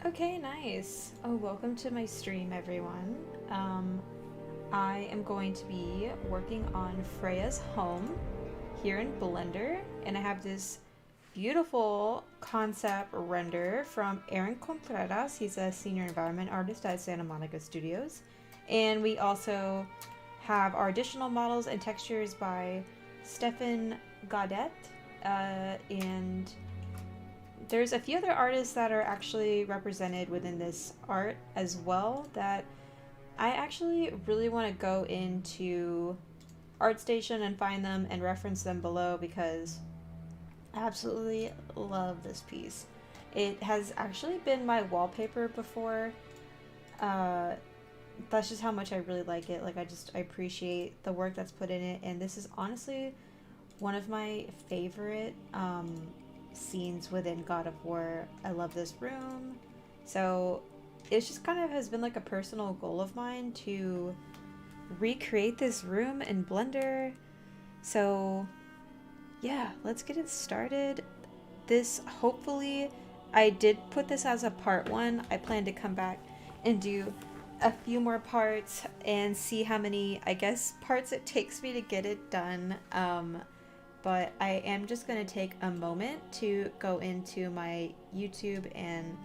Okay, nice. Oh, welcome to my stream, everyone. I am going to be working on Freya's home here in Blender, and I have this beautiful concept render from Contreras. He's a senior environment artist at Santa Monica Studios. And we also have our additional models and textures by Stephane Gaudette, and there's a few other artists that are actually represented within this art as well that I actually really want to go into ArtStation and find them and reference them below because I absolutely love this piece. It has actually been my wallpaper before. Uh, that's just how much I really like it. I appreciate the work that's put in it, and this is honestly one of my favorite scenes within God of War. I love this room. So it's just kind of has been like a personal goal of mine to recreate this room in Blender. So yeah, let's get it started. This hopefully, I did put this as a part one. I plan to come back and do a few more parts and see how many, I guess, parts it takes me to get it done. But I am just going to take a moment to go into my YouTube and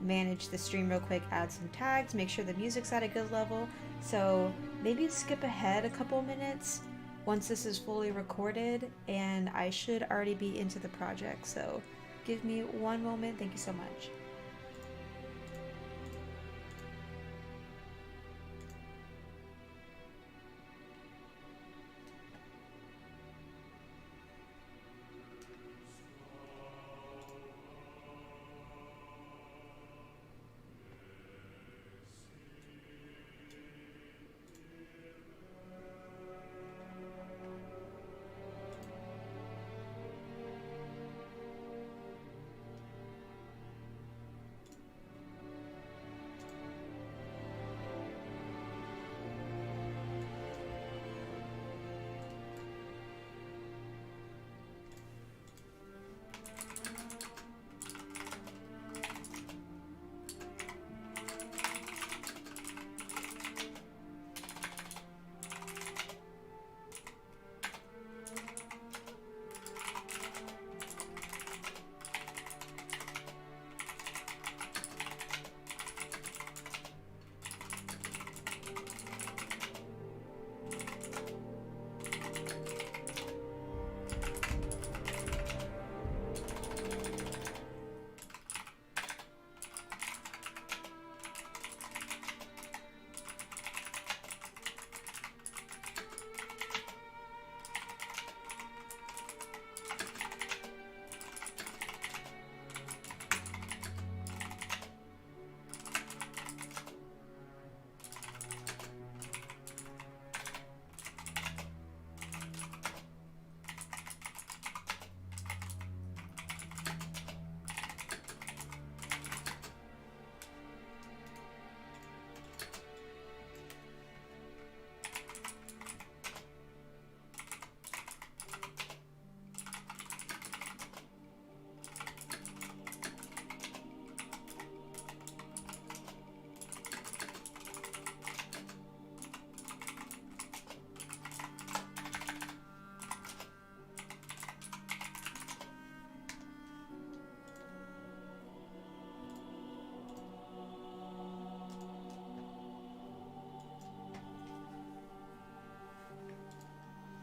manage the stream real quick, add some tags, make sure the music's at a good level. So maybe skip ahead a couple minutes once this is fully recorded, and I should already be into the project. So give me one moment. Thank you so much.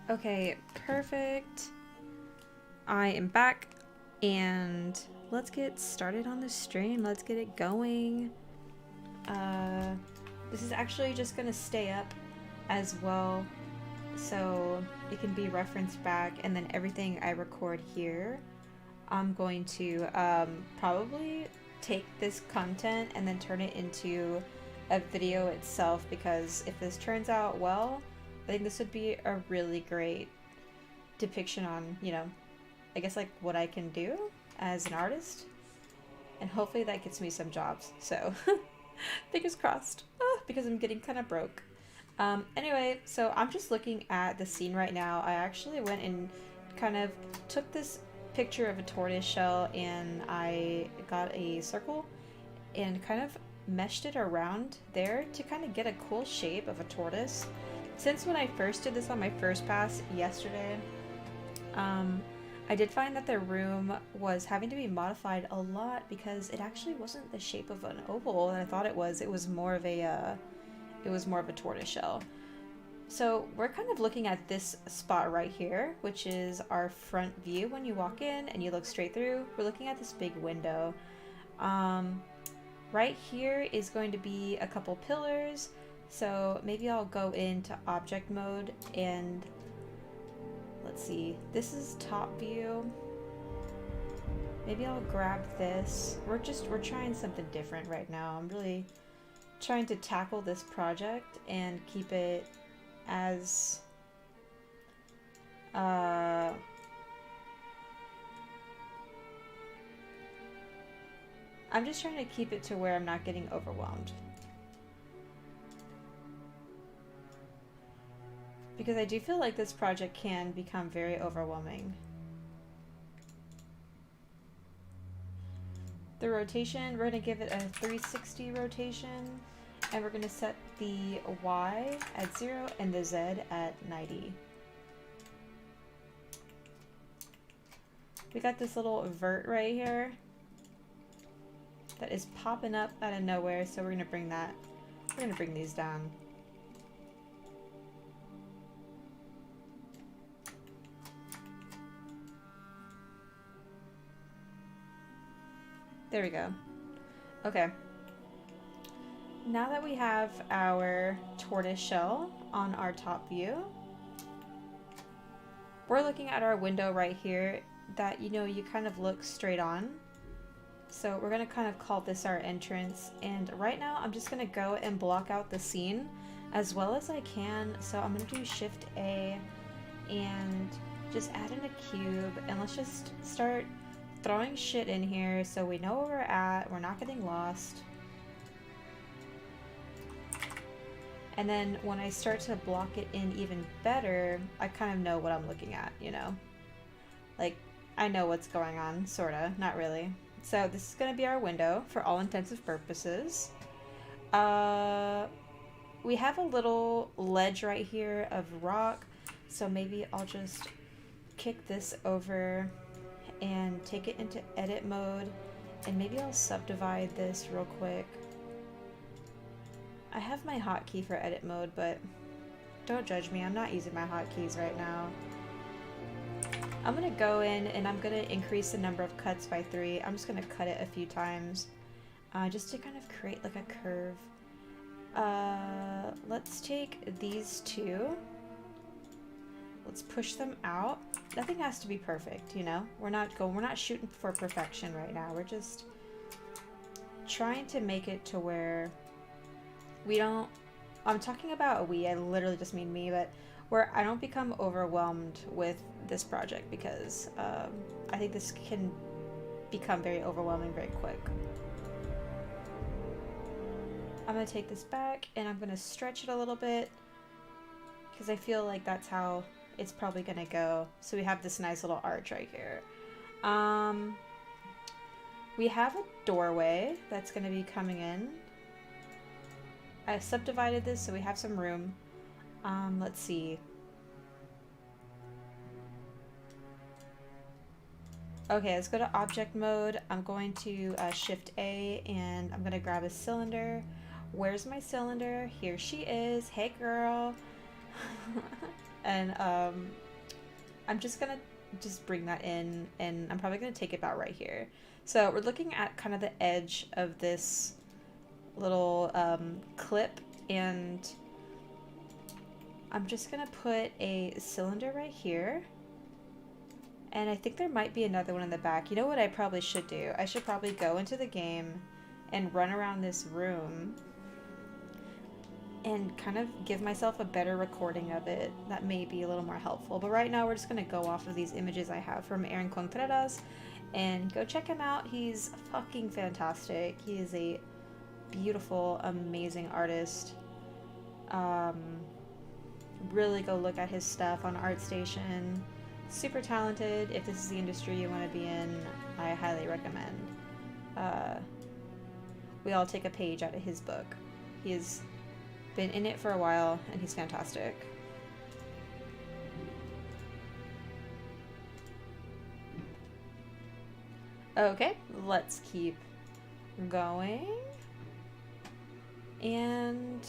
Okay, perfect. I am back, and let's get started on the stream. Let's get it going. This is actually just gonna stay up as well, so it can be referenced back, and then everything I record here, I'm going to probably take this content and then turn it into a video itself, because if this turns out well, I think this would be a really great depiction on, I guess like what I can do as an artist. And hopefully that gets me some jobs. So fingers crossed, because I'm getting kind of broke. Anyway, so I'm just looking at the scene right now. I actually went and kind of took this picture of a tortoise shell and I got a circle and kind of meshed it around there to kind of get a cool shape of a tortoise. Since when I first did this on my first pass yesterday, I did find that the room was having to be modified a lot because it actually wasn't the shape of an oval that I thought it was. It was more of a tortoise shell. So we're kind of looking at this spot right here, which is our front view when you walk in and you look straight through. We're looking at this big window. Right here is going to be a couple pillars. So maybe I'll go into object mode and let's see. This is top view. Maybe I'll grab this. We're trying something different right now. I'm really trying to tackle this project and keep it as I'm just trying to keep it to where I'm not getting overwhelmed. Because I do feel like this project can become very overwhelming. The rotation, we're going to give it a 360 rotation. And we're going to set the Y at 0 and the Z at 90. We got this little vert right here that is popping up out of nowhere, so we're going to bring these down. There we go. Okay. Now that we have our tortoise shell on our top view, we're looking at our window right here that, you know, you kind of look straight on. So we're going to kind of call this our entrance. And right now I'm just going to go and block out the scene as well as I can. So I'm going to do Shift A and just add in a cube, and let's just start throwing shit in here so we know where we're at. We're not getting lost. And then when I start to block it in even better, I kind of know what I'm looking at, you know? Like, I know what's going on, sorta, not really. So this is gonna be our window for all intensive purposes. We have a little ledge right here of rock, so maybe I'll just kick this over and take it into edit mode, and maybe I'll subdivide this real quick. I have my hotkey for edit mode, but don't judge me, I'm not using my hotkeys right now. I'm gonna go in and I'm gonna increase the number of cuts by 3. I'm just gonna cut it a few times, just to kind of create like a curve. Let's take these two. Let's push them out. Nothing has to be perfect, you know? We're not shooting for perfection right now. We're just trying to make it to where we don't, I'm talking about we, I literally just mean me, but where I don't become overwhelmed with this project, because I think this can become very overwhelming very quick. I'm going to take this back and I'm going to stretch it a little bit because I feel like that's how it's probably going to go. So we have this nice little arch right here. We have a doorway that's going to be coming in. I subdivided this so we have some room. Let's see. Okay, let's go to object mode. I'm going to Shift A and I'm going to grab a cylinder. Where's my cylinder? Here she is. Hey, girl. And I'm just going to bring that in, and I'm probably going to take it about right here. So we're looking at kind of the edge of this little clip, and I'm just gonna put a cylinder right here, and I think there might be another one in the back. You know what I probably should do? I should probably go into the game and run around this room and kind of give myself a better recording of it. That may be a little more helpful, but right now we're just gonna go off of these images I have from Contreras and go check him out. He's fucking fantastic. He is a beautiful, amazing artist. Really go look at his stuff on ArtStation. Super talented. If this is the industry you want to be in, I highly recommend. we all take a page out of his book. He has been in it for a while, and he's fantastic. Okay, let's keep going. And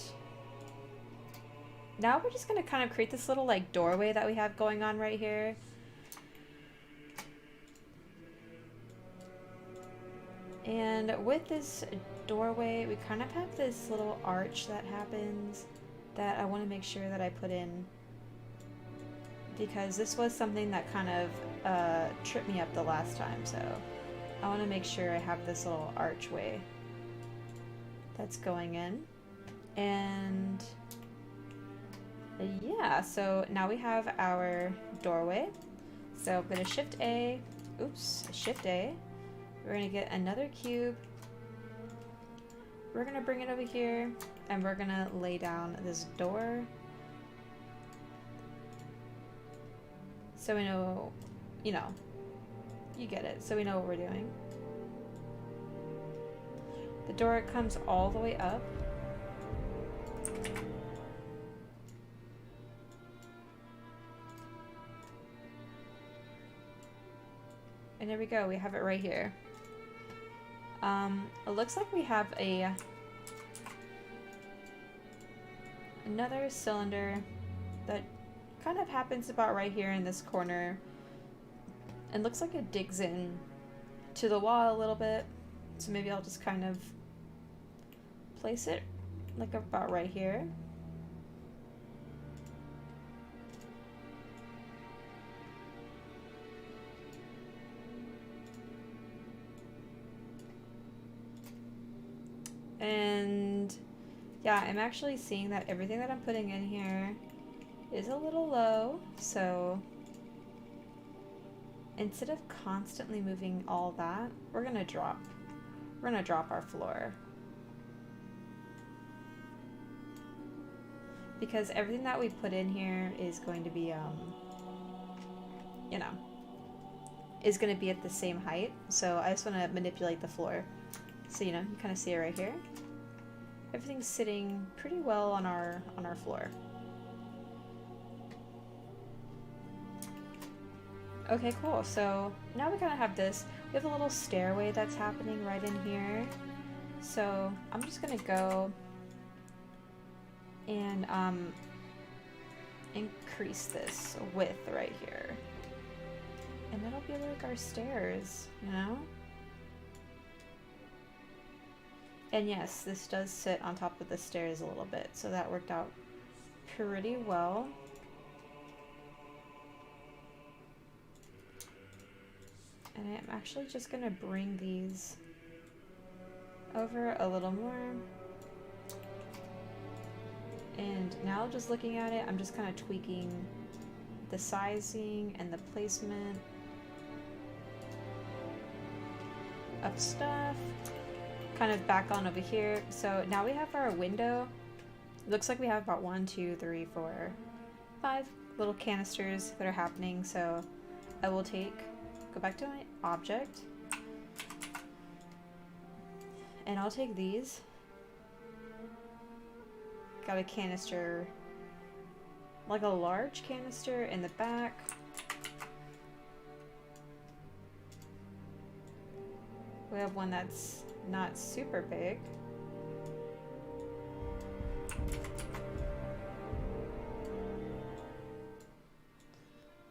now we're just gonna kind of create this little like doorway that we have going on right here. And with this doorway, we kind of have this little arch that happens that I want to make sure that I put in, because this was something that kind of tripped me up the last time, so I want to make sure I have this little archway that's going in. And yeah, so now we have our doorway. So I'm going to Shift A, Shift A. We're going to get another cube. We're going to bring it over here, and we're going to lay down this door. So we know, you know, you get it. So we know what we're doing. The door comes all the way up. And there we go, we have it right here. It looks like we have another cylinder that kind of happens about right here in this corner. And looks like it digs in to the wall a little bit. So maybe I'll just kind of place it like about right here. And yeah, I'm actually seeing that everything that I'm putting in here is a little low, so instead of constantly moving all that, we're gonna drop our floor. Because everything that we put in here is going to be, you know, is going to be at the same height. So I just want to manipulate the floor. So, you know, you kind of see it right here. Everything's sitting pretty well on our floor. Okay, cool. So now we kind of have this. We have a little stairway that's happening right in here. So I'm just going to go and increase this width right here. And that'll be like our stairs, you know? And yes, this does sit on top of the stairs a little bit, so that worked out pretty well. And I'm actually just gonna bring these over a little more. And now just looking at it, I'm just kind of tweaking the sizing and the placement of stuff. Kind of back on over here. So now we have our window. It looks like we have about 1, 2, 3, 4, 5 little canisters that are happening. So I will go back to my object, and I'll take these. Got a canister, like a large canister in the back. We have one that's not super big.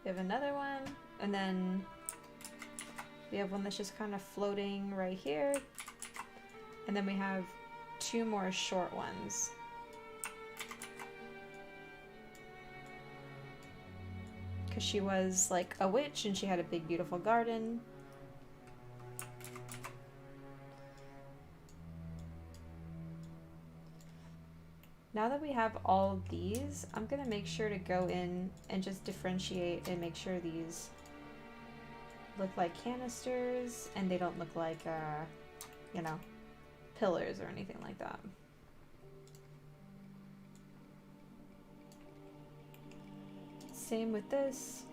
We have another one, and then we have one that's just kind of floating right here. And then we have 2 more short ones. Because she was like a witch and she had a big beautiful garden. Now that we have all of these, I'm gonna make sure to go in and just differentiate and make sure these look like canisters and they don't look like, you know, pillars or anything like that. Same with this.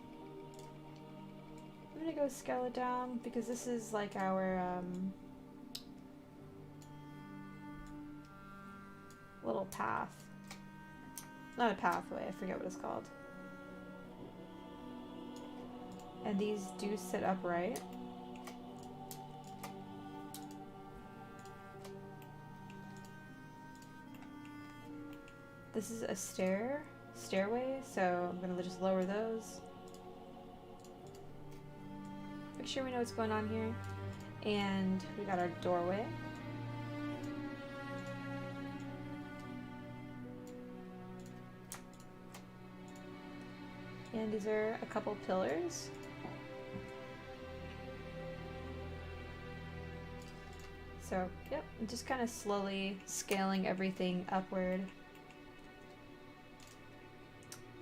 I'm gonna go scale it down because this is like our little path. Not a pathway, I forget what it's called. And these do sit upright. This is a stairway, so I'm gonna just lower those. Make sure we know what's going on here. And we got our doorway. And these are a couple pillars. So, yep, I'm just kind of slowly scaling everything upward.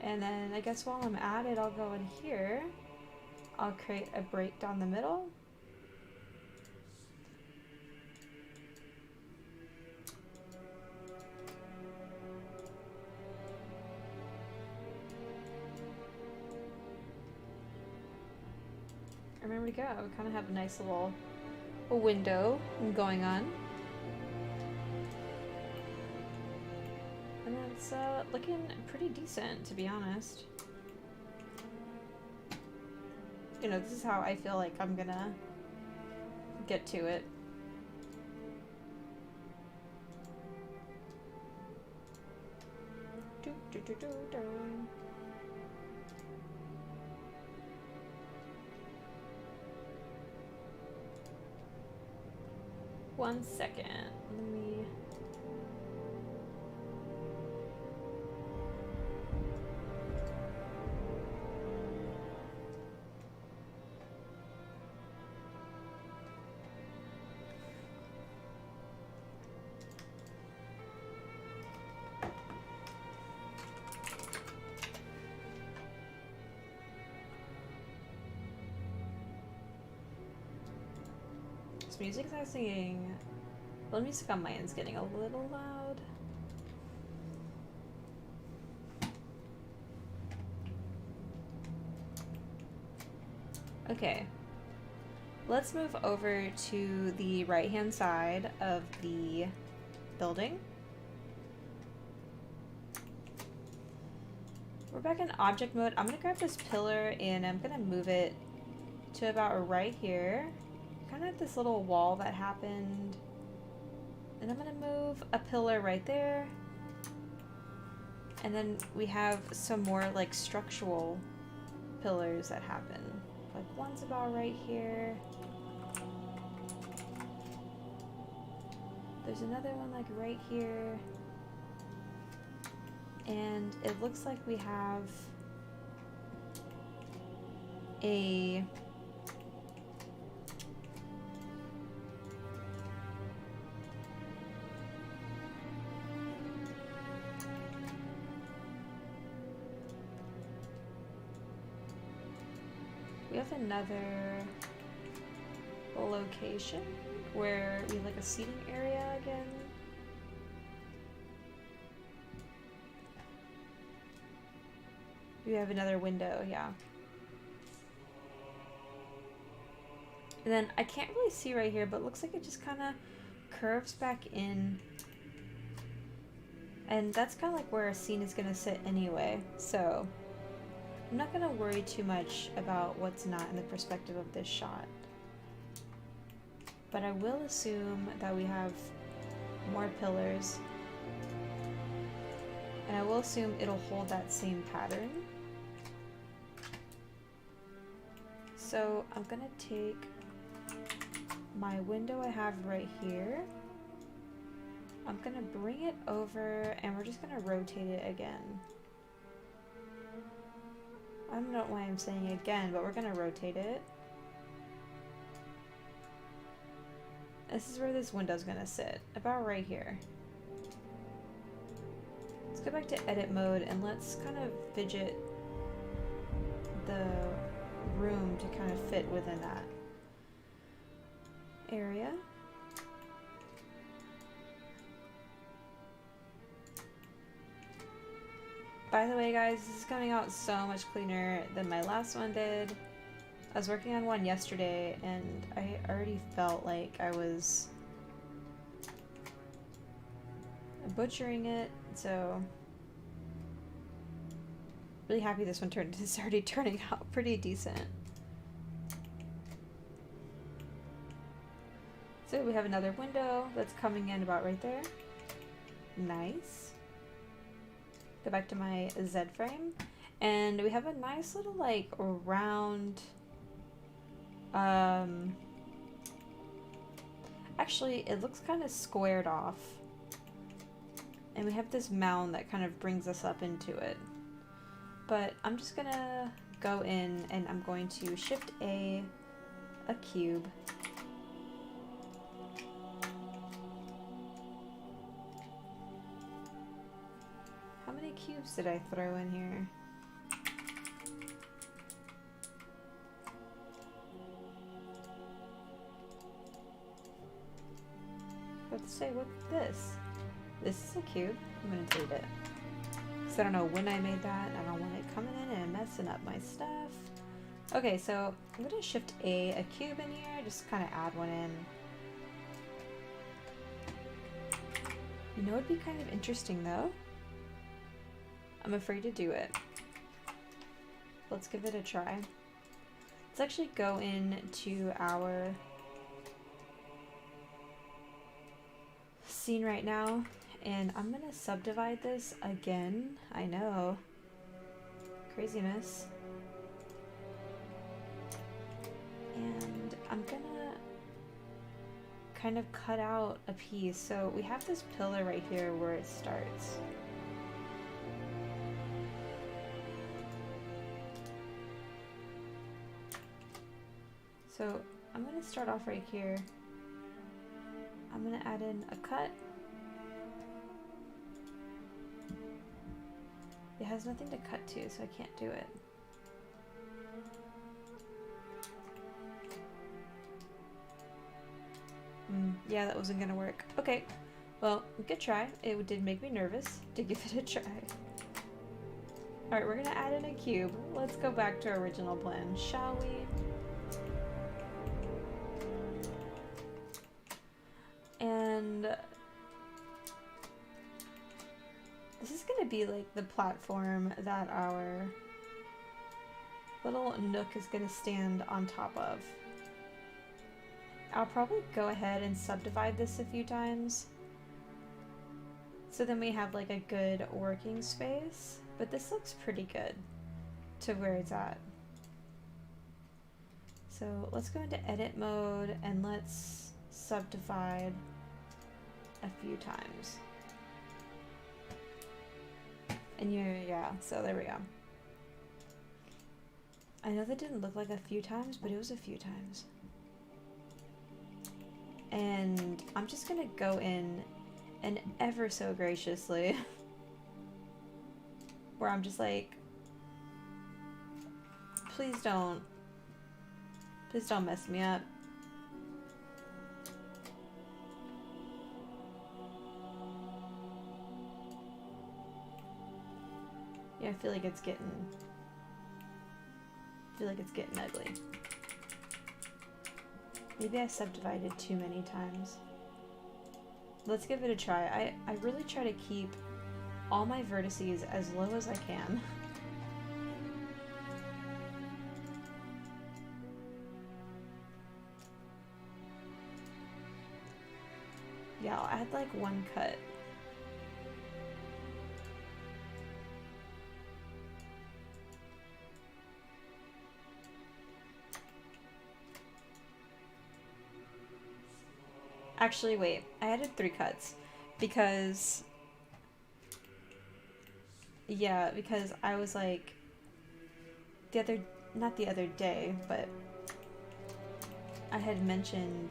And then I guess while I'm at it, I'll go in here. I'll create a break down the middle. And there we go. We kind of have a nice little window going on. And it's looking pretty decent, to be honest. You know, this is how I feel like I'm gonna get to it. Do, do, do, do, do. One second. Let me... Music's not singing. The music on my end's getting a little loud. Okay. Let's move over to the right-hand side of the building. We're back in object mode. I'm gonna grab this pillar and I'm gonna move it to about right here. Kind of this little wall that happened. And I'm gonna move a pillar right there. And then we have some more like structural pillars that happen. Like one's about right here. There's another one like right here. And it looks like we have a another location where we have like a seating area again. We have another window, yeah. And then I can't really see right here, but it looks like it just kind of curves back in. And that's kind of like where a scene is going to sit anyway, so I'm not going to worry too much about what's not in the perspective of this shot. But I will assume that we have more pillars. And I will assume it'll hold that same pattern. So I'm going to take my window I have right here. I'm going to bring it over and we're just going to rotate it again. I don't know why I'm saying again, but we're gonna rotate it. This is where this window's gonna sit, about right here. Let's go back to edit mode and let's kind of fidget the room to kind of fit within that area. By the way, guys, this is coming out so much cleaner than my last one did. I was working on one yesterday, and I already felt like I was butchering it, so really happy this one is already turning out pretty decent. So we have another window that's coming in about right there. Nice. Go back to my Z frame, and we have a nice little like round. Actually, it looks kind of squared off, and we have this mound that kind of brings us up into it. But I'm just gonna go in and I'm going to Shift A cube. How many cubes did I throw in here? Let's say, what's this? This is a cube. I'm gonna delete it. Because I don't know when I made that. I don't want it coming in and messing up my stuff. Okay, so I'm gonna Shift a cube in here. Just kind of add one in. You know, it'd be kind of interesting though. I'm afraid to do it. Let's give it a try. Let's actually go into our scene right now, and I'm gonna subdivide this again. I know. Craziness. And I'm gonna kind of cut out a piece. So we have this pillar right here where it starts. So I'm gonna start off right here. I'm gonna add in a cut. It has nothing to cut to, so I can't do it. Yeah, that wasn't gonna work. Okay, well, good try. It did make me nervous to give it a try. Alright, we're gonna add in a cube. Let's go back to our original plan, shall we? And this is gonna be like the platform that our little nook is gonna stand on top of. I'll probably go ahead and subdivide this a few times, so then we have like a good working space, but this looks pretty good to where it's at. So let's go into edit mode and let's subdivide a few times. And yeah, so there we go. I know that didn't look like a few times, but it was a few times. And I'm just gonna go in and ever so graciously, where I'm just like, please don't mess me up. Yeah, I feel like it's getting ugly. Maybe I subdivided too many times. Let's give it a try. I really try to keep all my vertices as low as I can. Yeah, I'll add like one cut. Actually, wait, I added 3 cuts because, yeah, because I was like, not the other day, but I had mentioned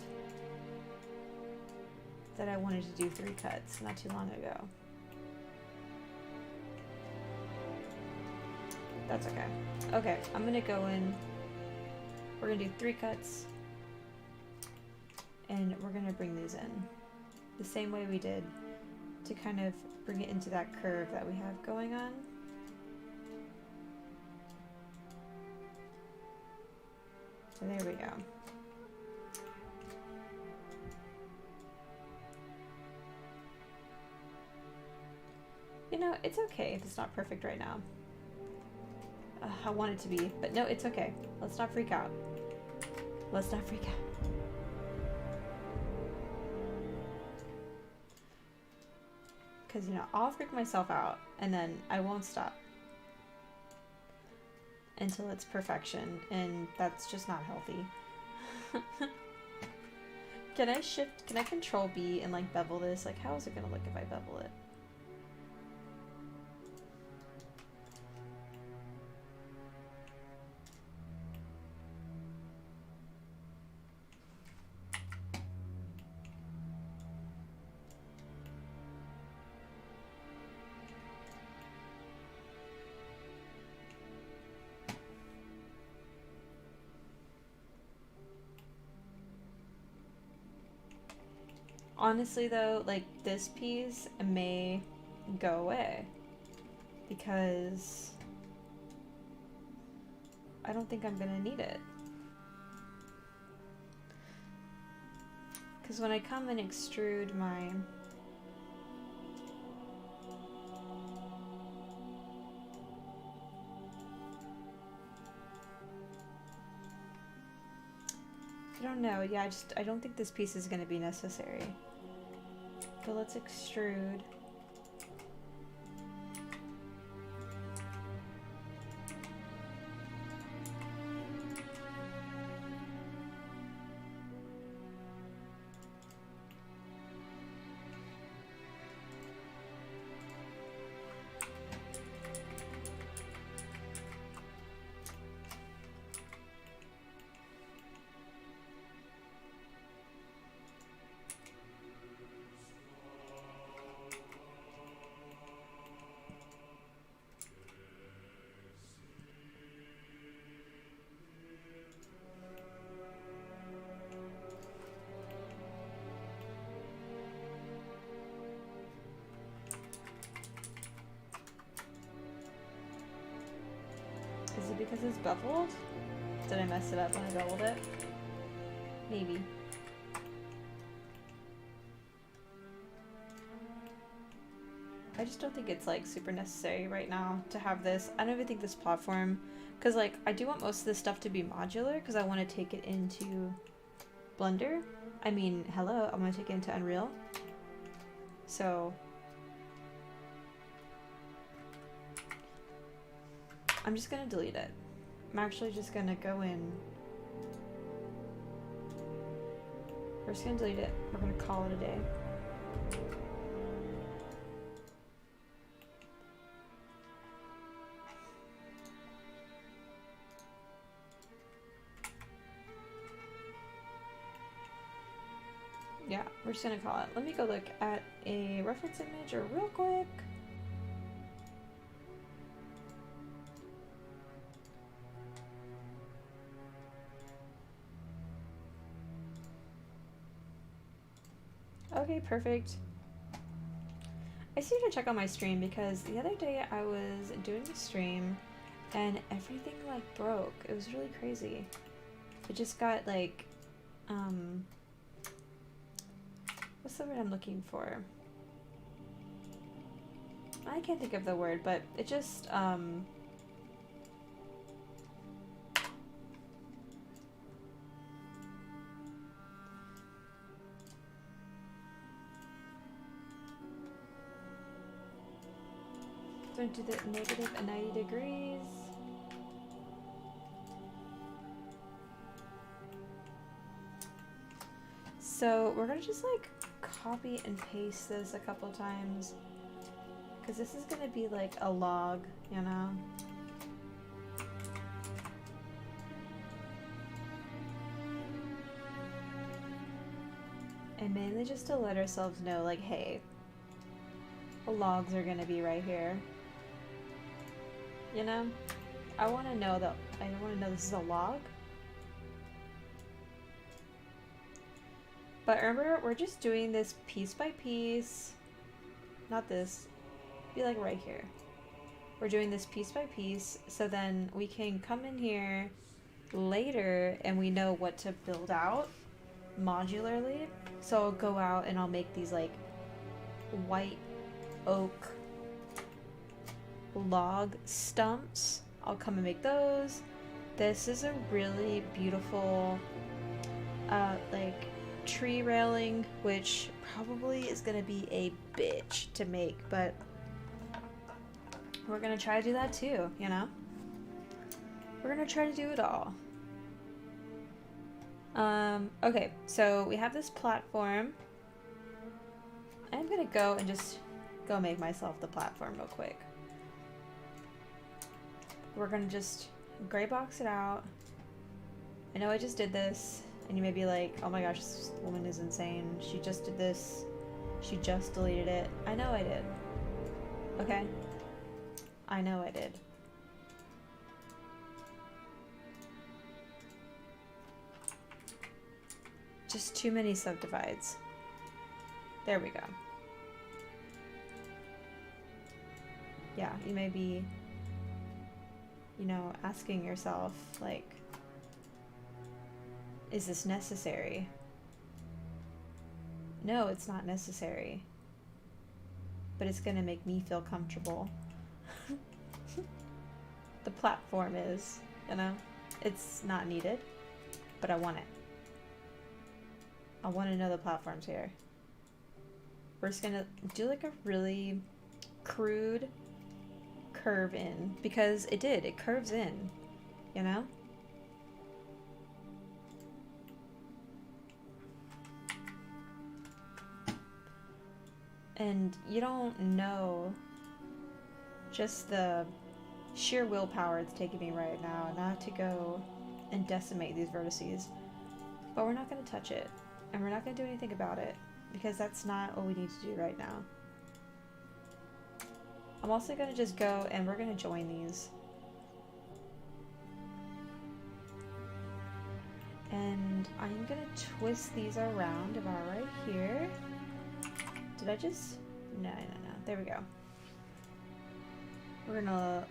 that I wanted to do 3 cuts not too long ago. That's okay. Okay, I'm gonna go in, we're gonna do 3 cuts. And we're gonna bring these in the same way we did to kind of bring it into that curve that we have going on. So there we go. You know, it's okay if it's not perfect right now. I want it to be, but no, it's okay. Let's not freak out. Let's not freak out. Because, you know, I'll freak myself out, and then I won't stop until it's perfection, and that's just not healthy. Can I control B and, like, bevel this? Like, how is it gonna look if I bevel it? Honestly, though, like, this piece may go away because I don't think I'm gonna need it. Because when I come and extrude my I don't know, yeah, I don't think this piece is gonna be necessary. But let's extrude. Is it because it's beveled? Did I mess it up when I beveled it? Maybe. I just don't think it's like super necessary right now to have this. I don't even think this platform, because like I do want most of this stuff to be modular because I want to take it into Blender. I mean, hello, I'm going to take it into Unreal. So I'm just going to delete it. I'm actually just going to go in. We're just going to delete it. We're going to call it a day. Yeah, we're just gonna call it. Let me go look at a reference image real quick. Okay, perfect. I just need to check on my stream because the other day I was doing a stream and everything like broke. It was really crazy. It just got like, what's the word I'm looking for? I can't think of the word, but it just, going to the negative 90 degrees. So we're gonna just like copy and paste this a couple times because this is gonna be like a log, you know? And mainly just to let ourselves know, like, hey, the logs are gonna be right here. You know? I wanna know that, I wanna know this is a log. But remember, we're just doing this piece by piece. Not this. Be like right here. We're doing this piece by piece, so then we can come in here later and we know what to build out modularly. So I'll go out and I'll make these like white oak log stumps. I'll come and make those. This is a really beautiful like tree railing, which probably is gonna be a bitch to make, but we're gonna try to do that too, you know? We're gonna try to do it all. Okay, so we have this platform. I'm gonna go and just go make myself the platform real quick. We're gonna just gray box it out. I know I just did this, and you may be like, oh my gosh, this woman is insane. She just did this. She just deleted it. I know I did. Okay? I know I did. Just too many subdivides. There we go. Yeah, you may be, you know, asking yourself, like, is this necessary? No, it's not necessary. But it's gonna make me feel comfortable. The platform is, you know, it's not needed, but I want it. I want to know the platform's here. We're just gonna do like a really crude curve in, because it did, it curves in, you know? And you don't know just the sheer willpower it's taking me right now not to go and decimate these vertices. But we're not going to touch it, and we're not going to do anything about it, because that's not what we need to do right now. I'm also going to just go and we're going to join these. And I'm going to twist these around about right here. Did I just... No. There we go. We're gonna...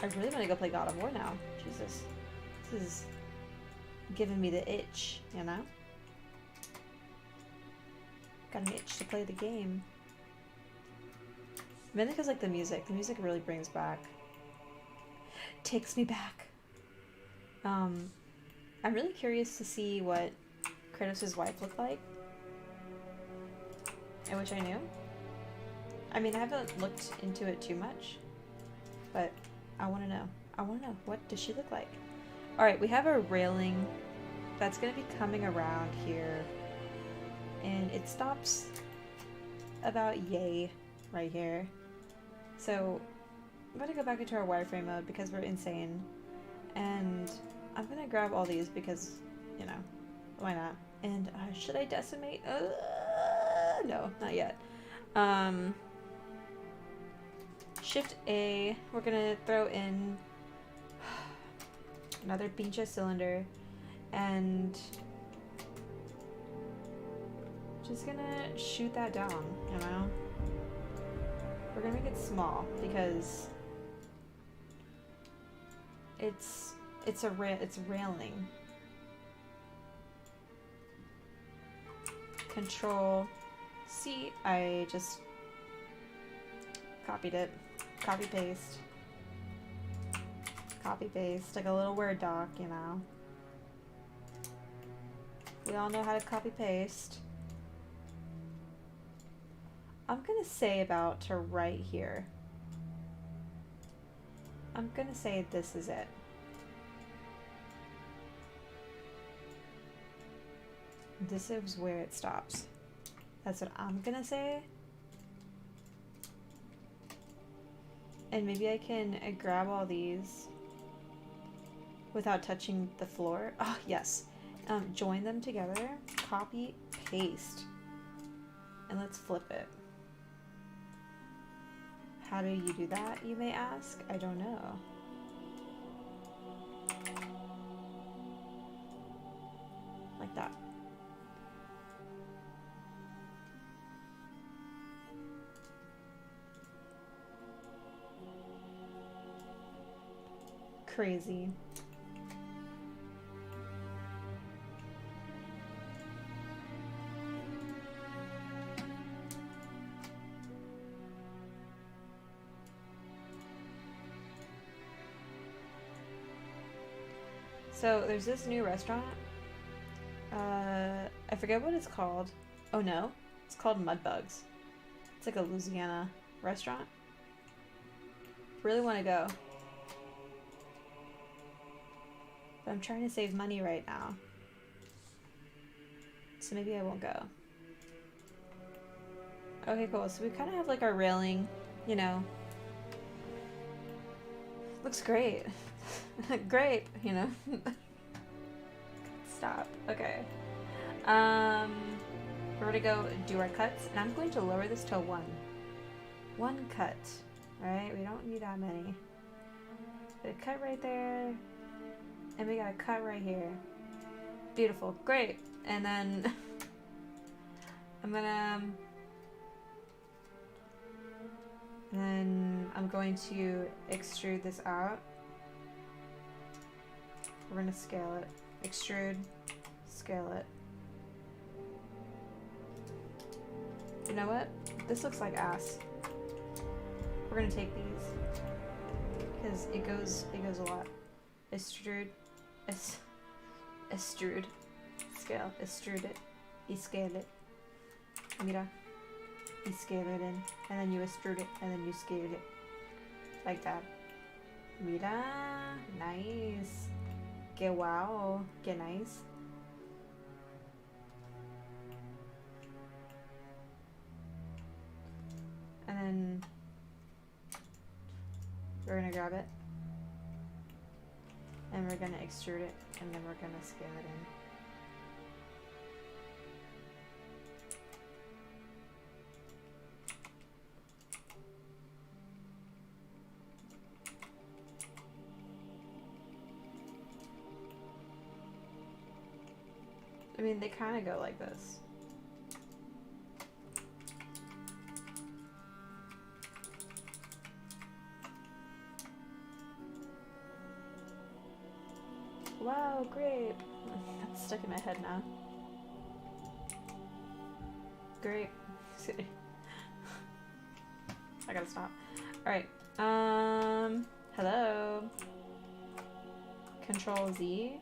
I really want to go play God of War now. Jesus. This is giving me the itch, you know? Got an itch to play the game. Mainly because, like, the music. The music really brings back... Takes me back. I'm really curious to see what Kratos' wife looked like. I wish I knew. I mean, I haven't looked into it too much, but I want to know. I want to know, what does she look like? Alright, we have a railing that's going to be coming around here, and it stops about yay right here. So, I'm going to go back into our wireframe mode because we're insane, and I'm going to grab all these because, you know, why not? And should I decimate? No, not yet. Shift A, we're gonna throw in another pincha cylinder, and just gonna shoot that down, you know? We're gonna make it small because it's railing. Control C, I just copied it. Copy paste. Copy paste, like a little Word doc, you know. We all know how to copy paste. I'm gonna say about to right here. I'm gonna say this is it. This is where it stops. That's what I'm gonna say. And maybe I can grab all these without touching the floor. Oh, yes. Join them together. Copy, paste. And let's flip it. How do you do that, you may ask? I don't know. Like that. Crazy. So there's this new restaurant. I forget what it's called. Oh no, it's called Mudbugs. It's like a Louisiana restaurant. Really want to go. But I'm trying to save money right now. So maybe I won't go. Okay, cool. So we kind of have like our railing, you know. Looks great. Great, you know. Stop. Okay. We're gonna go do our cuts, and I'm going to lower this to 1. 1 cut. Alright, we don't need that many. Got a cut right there. And we got a cut right here. Beautiful. Great. And then I'm gonna and then I'm going to extrude this out. We're gonna scale it. Extrude, scale it. You know what? This looks like ass. We're gonna take these because it goes a lot. Extrude, extrude, scale, extrude it, y scale it. Mira, y scale it in, and then you extrude it, and then you scale it like that. Mira, nice. Que wow, que nice. And then we're gonna grab it, and we're gonna extrude it, and then we're gonna scale it in. I mean, they kind of go like this. Wow, great. That's stuck in my head now. Great. I gotta stop. Alright. Hello. Control Z.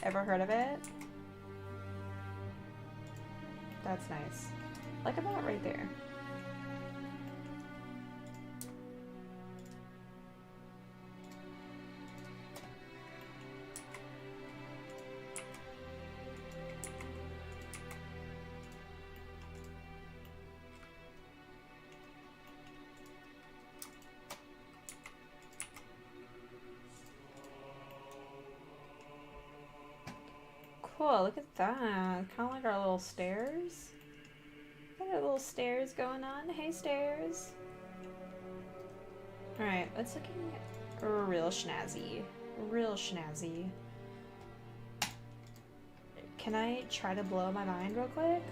Ever heard of it? That's nice. Like about right there. Cool, look at that. Kind of like our little stairs. Got our little stairs going on. Hey, stairs. Alright, let's looking real snazzy. Real snazzy. Can I try to blow my mind real quick?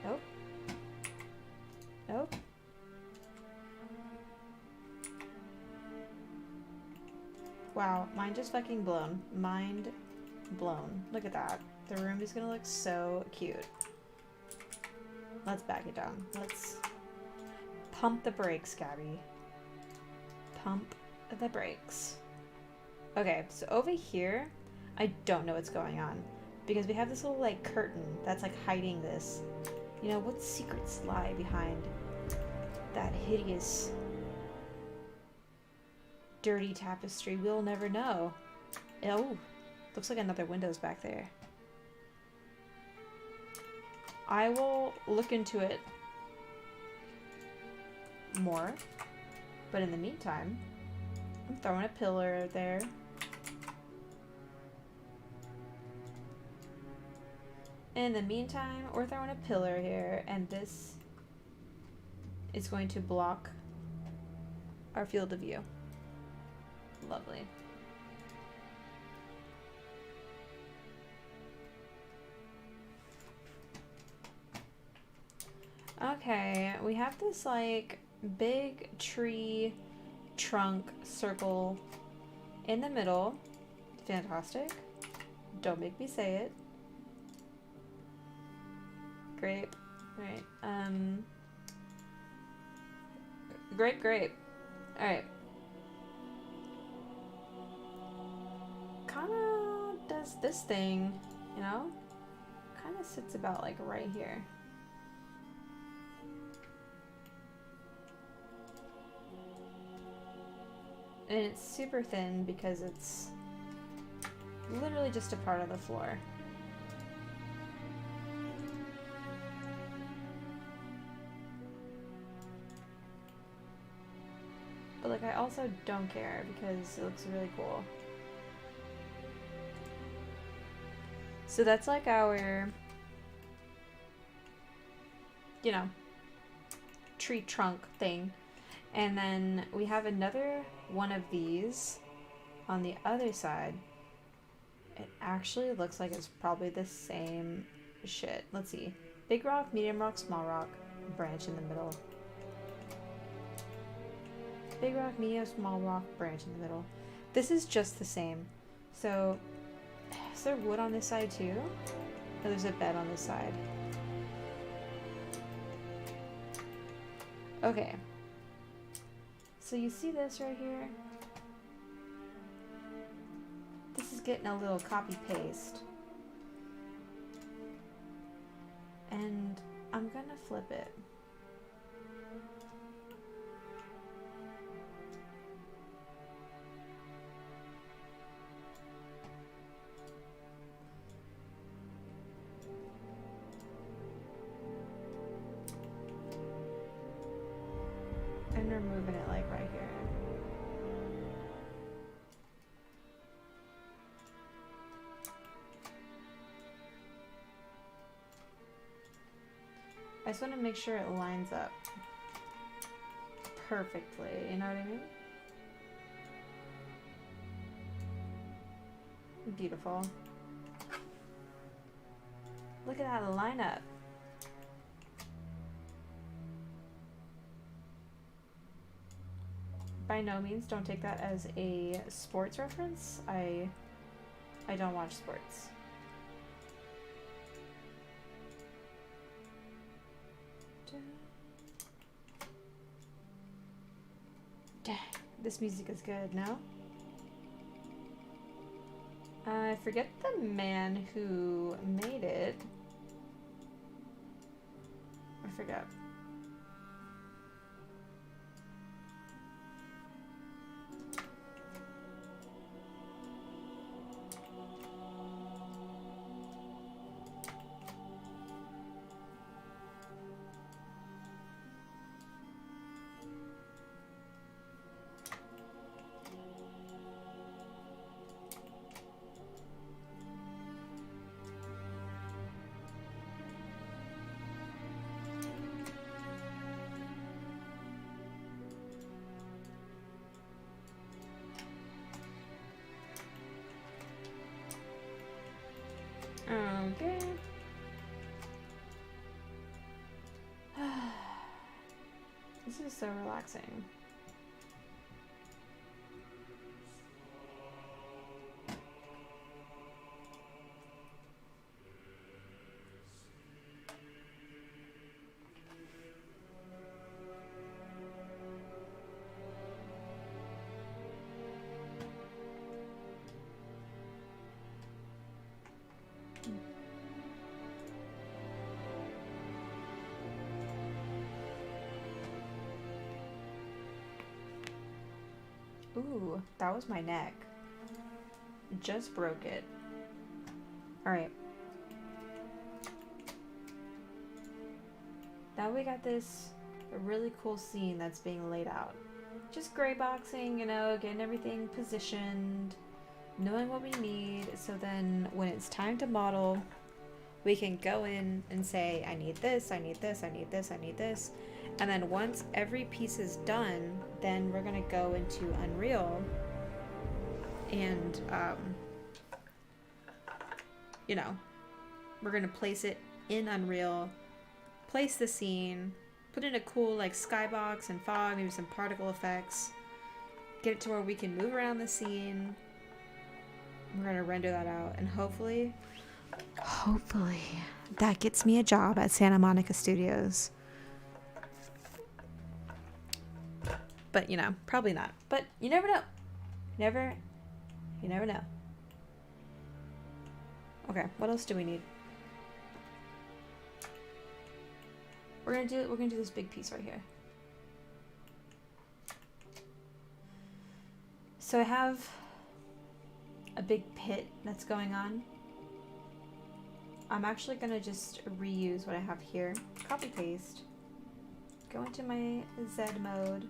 Nope. Nope. Wow, mine just fucking blown. Mind blown. Look at that. The room is gonna look so cute. Let's back it down. Let's pump the brakes, Gabby. Pump the brakes. Okay, so over here, I don't know what's going on. Because we have this little, like, curtain that's, like, hiding this. You know, what secrets lie behind that hideous dirty tapestry? We'll never know. Oh, looks like another window's back there. I will look into it more, but in the meantime, I'm throwing a pillar there. In the meantime, we're throwing a pillar here, and this is going to block our field of view. Lovely. Okay, we have this like big tree trunk circle in the middle. Fantastic. Don't make me say it. Great. Right. Great. Alright. Kinda does this thing, you know? Kinda sits about like right here. And it's super thin because it's literally just a part of the floor. But like I also don't care because it looks really cool. So that's like our, you know, tree trunk thing. And then we have another one of these on the other side. It actually looks like it's probably the same shit. Let's see. Big rock, medium rock, small rock, branch in the middle. Big rock, medium, small rock, branch in the middle. This is just the same. So, is there wood on this side too? Oh, there's a bed on this side. Okay. So you see this right here? This is getting a little copy-paste. And I'm gonna flip it. And we're moving it like right here. I just want to make sure it lines up perfectly, you know what I mean? Beautiful. Look at that lineup. By no means don't take that as a sports reference. I don't watch sports. This music is good, no? I forget the man who made it. I forgot. Okay. This is so relaxing. Ooh, that was my neck. Just broke it. Alright. Now we got this really cool scene that's being laid out. Just gray boxing, you know, getting everything positioned, knowing what we need, so then when it's time to model, we can go in and say, I need this, I need this, I need this, I need this. And then once every piece is done, then we're gonna go into Unreal and, you know, we're gonna place it in Unreal, place the scene, put in a cool like skybox and fog, maybe some particle effects, get it to where we can move around the scene. We're gonna render that out, and hopefully that gets me a job at Santa Monica Studios. but you know, probably not. But you never know. You never know. Okay, what else do we need? We're gonna do this big piece right here. So I have a big pit that's going on. I'm actually gonna just reuse what I have here. Copy paste. Go into my Z mode.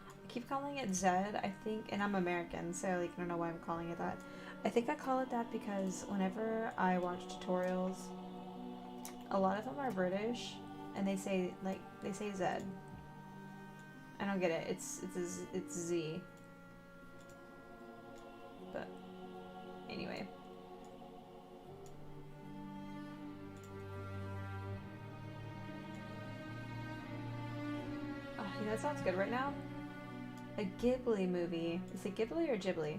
I keep calling it Z, I think, and I'm American, so like I don't know why I'm calling it that. I think I call it that because whenever I watch tutorials, a lot of them are British, and they say Z. I don't get it. It's Z. But anyway. Oh, you know what sounds good right now? A Ghibli movie. Is it Ghibli or Ghibli?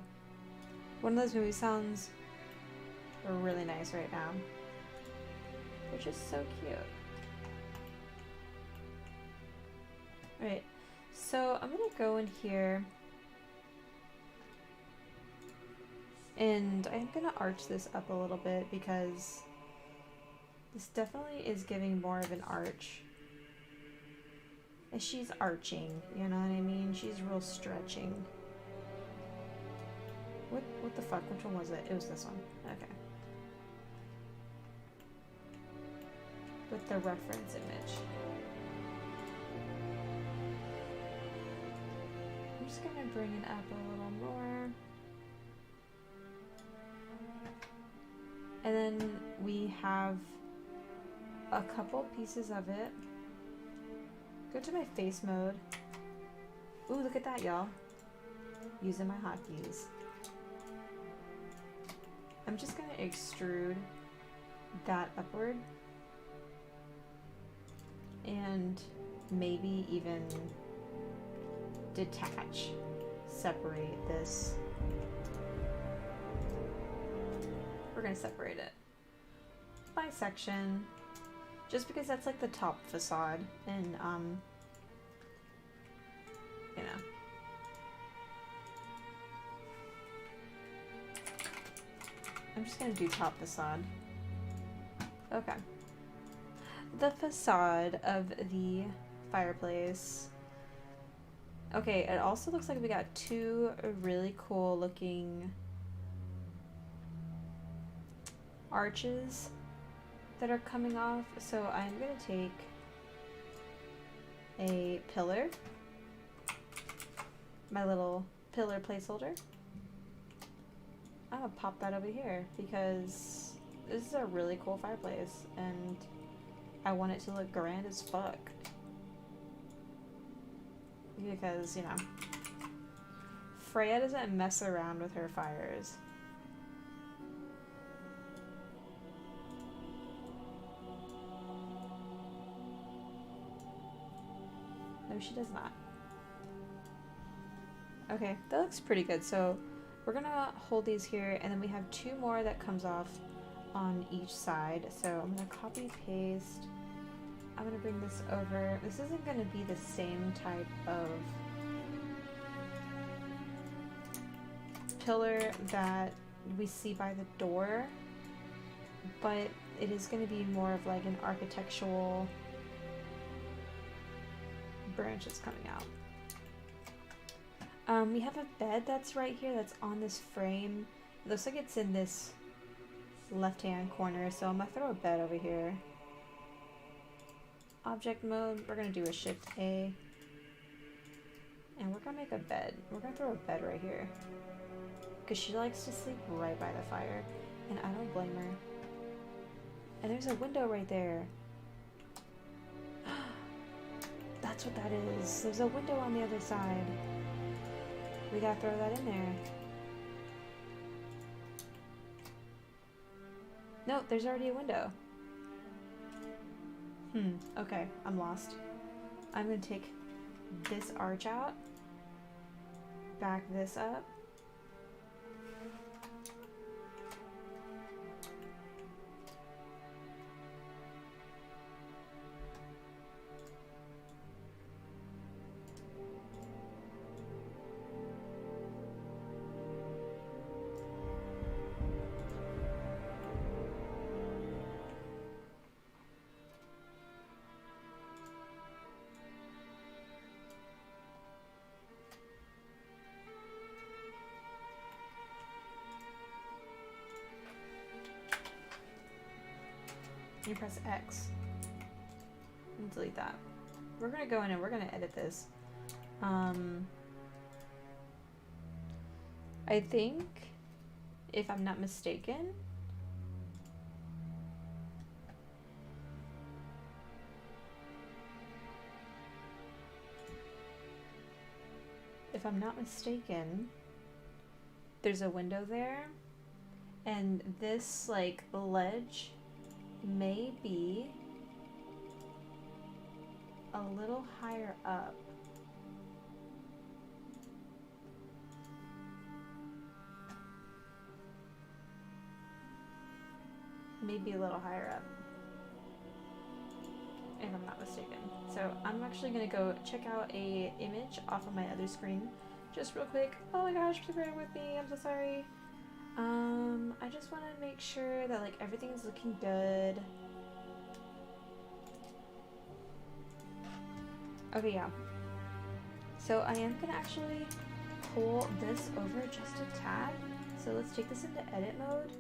One of those movies sounds really nice right now. They're just so cute. Right. So I'm gonna go in here and I'm gonna arch this up a little bit because this definitely is giving more of an arch. And she's arching, you know what I mean? She's real stretching. What the fuck? Which one was it? It was this one. Okay. With the reference image. I'm just gonna bring it up a little more. And then we have a couple pieces of it. Go to my face mode. Ooh, look at that, y'all. Using my hotkeys. I'm just gonna extrude that upward. And maybe even detach, separate this. We're gonna separate it by section, just because that's like the top facade, and you know. I'm just gonna do top facade. Okay. The facade of the fireplace. Okay, it also looks like we got two really cool looking arches that are coming off. So I'm gonna take a pillar, my little pillar placeholder. I'm gonna pop that over here because this is a really cool fireplace and I want it to look grand as fuck. Because, you know, Freya doesn't mess around with her fires. No, she does not. Okay, that looks pretty good. So we're gonna hold these here, and then we have two more that comes off on each side. So I'm gonna copy paste. I'm gonna bring this over. This isn't gonna be the same type of pillar that we see by the door, but it is gonna be more of like an architectural branches coming out. We have a bed that's right here that's on this frame. It looks like it's in this left-hand corner, so I'm gonna throw a bed over here. Object mode, we're gonna do a Shift A. And we're gonna make a bed. We're gonna throw a bed right here. Because she likes to sleep right by the fire. And I don't blame her. And there's a window right there. That's what that is. There's a window on the other side. We gotta throw that in there. No, there's already a window. Okay, I'm lost. I'm gonna take this arch out, back this up, You press X. And delete that. We're gonna go in and we're gonna edit this. I think, if I'm not mistaken, there's a window there, and this like ledge may be a little higher up. Maybe a little higher up, if I'm not mistaken. So I'm actually gonna go check out a image off of my other screen, just real quick. Oh my gosh, please bear with me. I'm so sorry. I just want to make sure that like everything's looking good. Okay, yeah. So I am gonna actually pull this over just a tad. So let's take this into edit mode.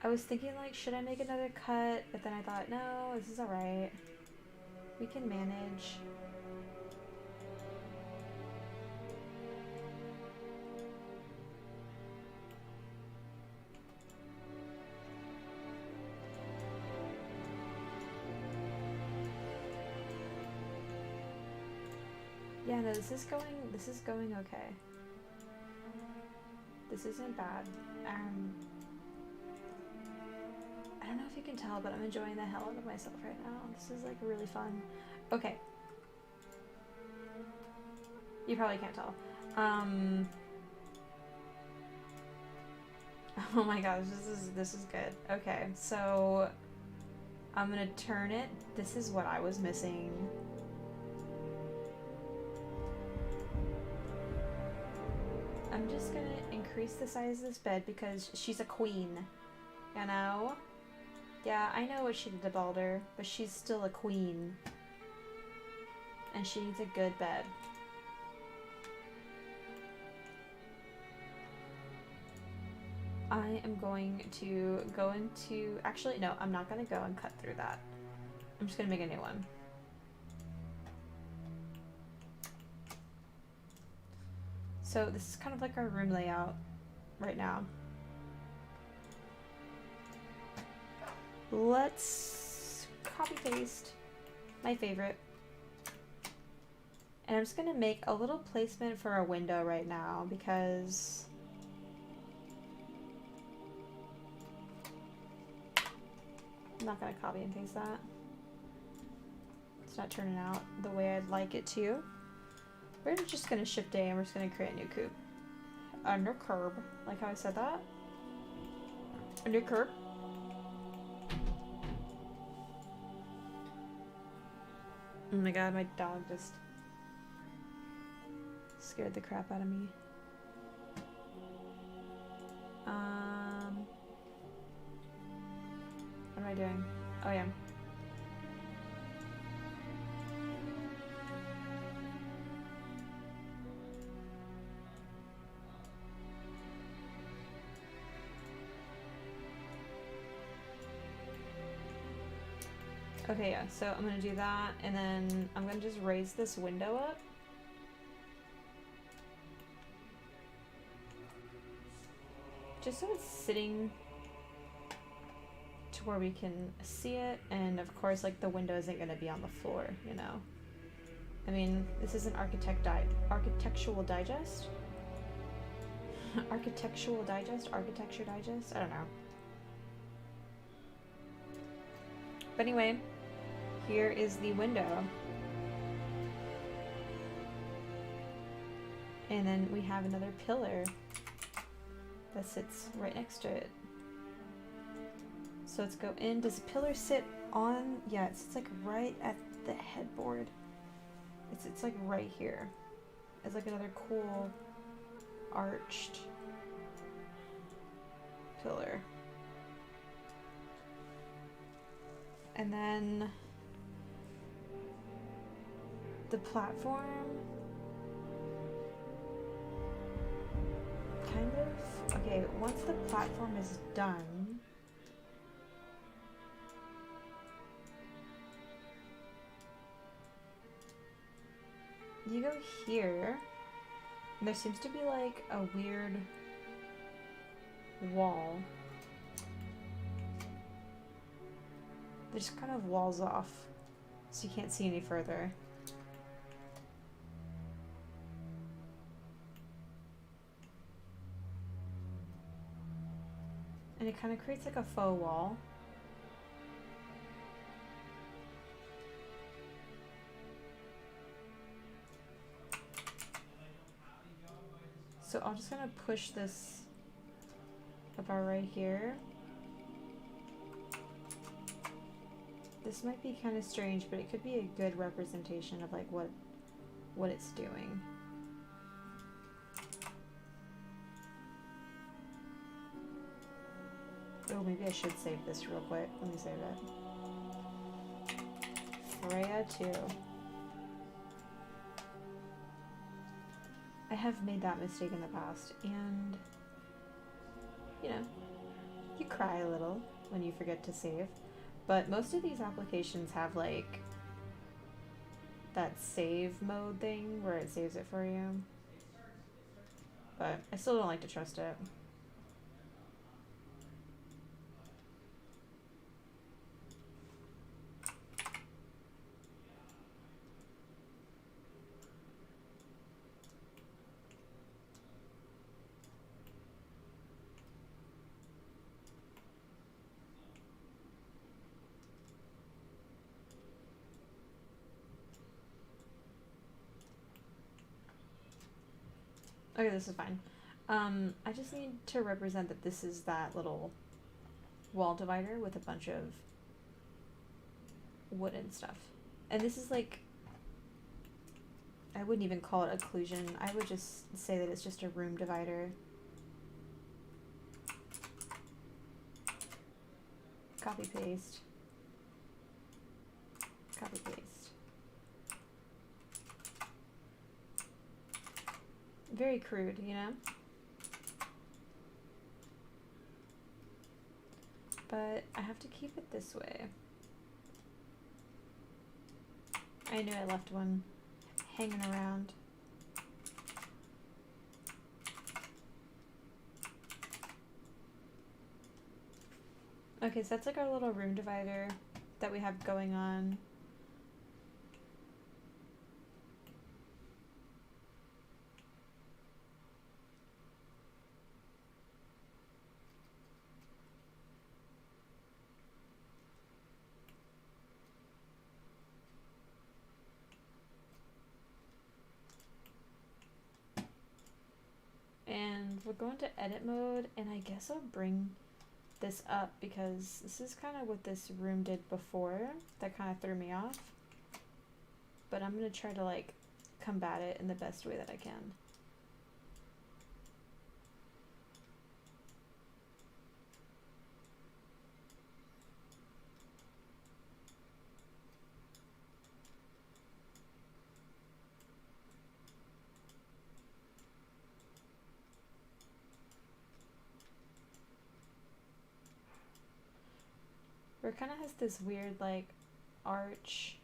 I was thinking like, should I make another cut? But then I thought, no, this is alright. We can manage. Yeah, no, this is going okay. This isn't bad. I don't know if you can tell, but I'm enjoying the hell out of myself right now. This is like really fun. Okay. You probably can't tell. Oh my gosh, this is good. Okay, so I'm gonna turn it. This is what I was missing. I'm just gonna increase the size of this bed because she's a queen, you know? Yeah, I know what she did to Balder, but she's still a queen. And she needs a good bed. I am going to go into... Actually, no, I'm not going to go and cut through that. I'm just going to make a new one. So this is kind of like our room layout right now. Let's copy paste my favorite. And I'm just gonna make a little placement for a window right now because I'm not gonna copy and paste that. It's not turning out the way I'd like it to. We're just gonna shift A and we're just gonna create a new coop. A new curb. Like how I said that. A new curb. Oh my god, my dog just scared the crap out of me. What am I doing? Oh yeah. Okay, yeah, so I'm gonna do that, and then I'm gonna just raise this window up. Just so it's sitting to where we can see it, and of course, like, the window isn't gonna be on the floor, you know? I mean, this is an Architectural Digest? Architectural Digest? Architecture Digest? I don't know. But anyway, here is the window. And then we have another pillar that sits right next to it. So let's go in. Does the pillar sit on? Yeah, it sits like right at the headboard. It's like right here. It's like another cool arched pillar. And then the platform kind of, okay, once the platform is done, you go here, and there seems to be like a weird wall. It just kind of walls off, so you can't see any further. And it kind of creates like a faux wall. So I'm just gonna push this about right here. This might be kind of strange, but it could be a good representation of like what it's doing. Oh, maybe I should save this real quick. Let me save it. Freya 2. I have made that mistake in the past, and you know, you cry a little when you forget to save. But most of these applications have like that save mode thing where it saves it for you. But I still don't like to trust it. Okay, this is fine. I just need to represent that this is that little wall divider with a bunch of wooden stuff. And this is like, I wouldn't even call it occlusion. I would just say that it's just a room divider. Copy paste. Copy paste. Very crude, you know? But I have to keep it this way. I knew I left one hanging around. Okay, so that's like our little room divider that we have going on. And we're going to edit mode, and I guess I'll bring this up because this is kind of what this room did before that kind of threw me off. But I'm going to try to like combat it in the best way that I can. It kind of has this weird like arch.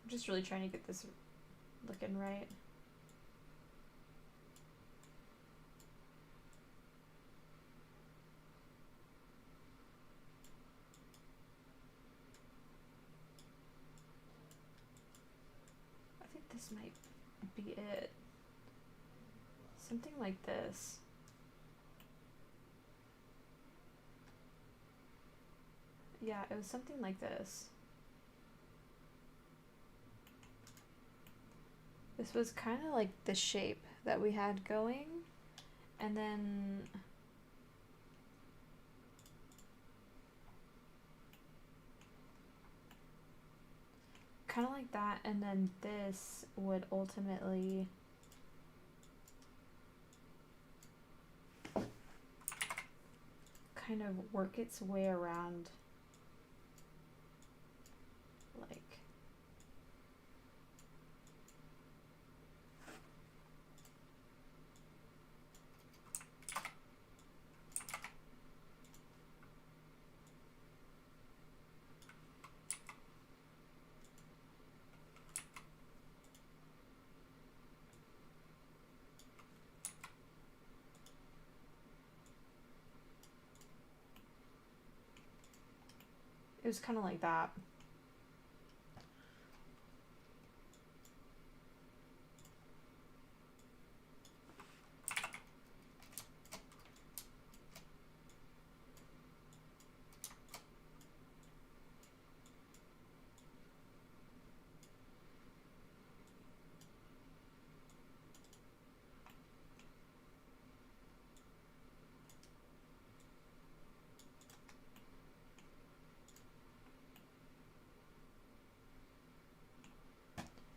I'm just really trying to get this looking right. I think this might be it. Something like this. Yeah, it was something like this. This was kind of like the shape that we had going, and then kind of like that, and then this would ultimately kind of work its way around, like, it was kind of like that.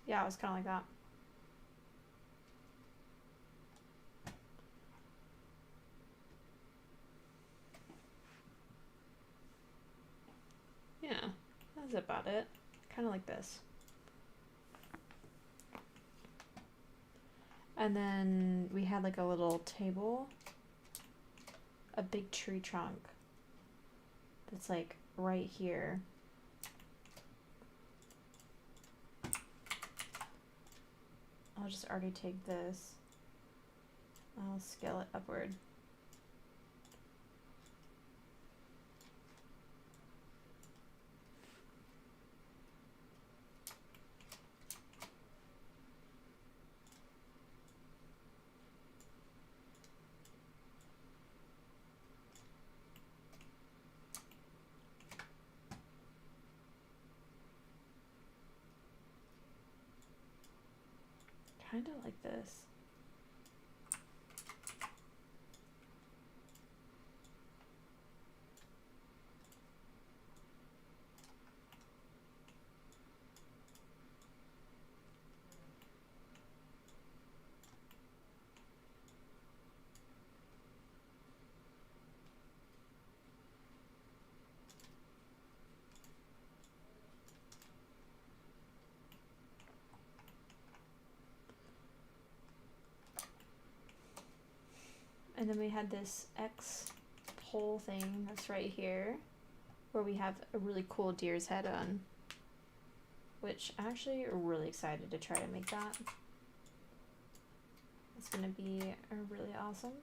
Yeah, it was kind of like that. Yeah, that's about it. Kind of like this. And then we had like a little table, a big tree trunk that's like right here. I'll just already take this. I'll scale it upward. Kind of like this. And then we had this X pole thing that's right here, where we have a really cool deer's head on, which I'm actually really excited to try to make that. It's gonna be really awesome.